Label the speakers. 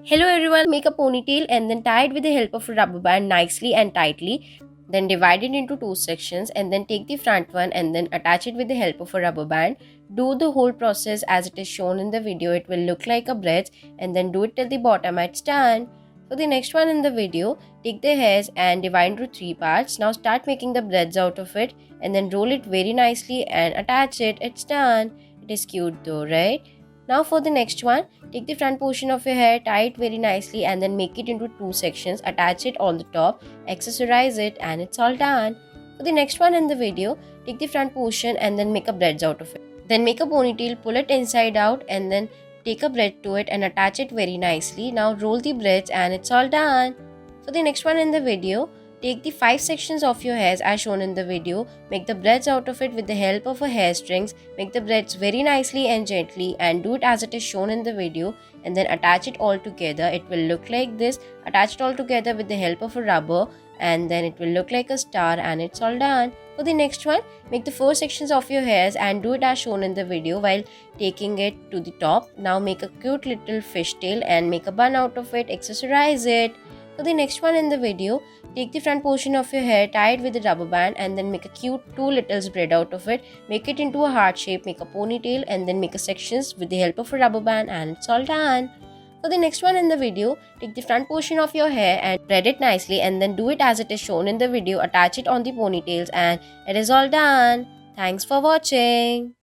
Speaker 1: Hello everyone, make a ponytail and then tie it with the help of a rubber band nicely and tightly. Then divide it into two sections and then take the front one and then attach it with the help of a rubber band. Do the whole process as it is shown in the video. It will look like a braids and then do it till the bottom it's done. For the next one in the video, take the hairs and divide into three parts. Now start making the braids out of it and then roll it very nicely and attach it. It's done. It is cute though, right? Now for the next one, take the front portion of your hair, tie it very nicely and then make it into two sections, attach it on the top, accessorize it and it's all done. For the next one in the video, take the front portion and then make a braids out of it. Then make a ponytail, pull it inside out and then take a braid to it and attach it very nicely. Now roll the braids and it's all done. For the next one in the video, take the 5 sections of your hairs as shown in the video, make the braids out of it with the help of a hair strings, make the braids very nicely and gently and do it as it is shown in the video and then attach it all together. It will look like this, attach it all together with the help of a rubber and then it will look like a star and it's all done. For the next one, make the 4 sections of your hairs and do it as shown in the video while taking it to the top. Now make a cute little fishtail and make a bun out of it, accessorize it. For the next one in the video, take the front portion of your hair, tie it with a rubber band and then make a cute 2 littles braid out of it. Make it into a heart shape, make a ponytail and then make a sections with the help of a rubber band and it's all done. For the next one in the video, take the front portion of your hair and braid it nicely and then do it as it is shown in the video, attach it on the ponytails and it is all done. Thanks for watching.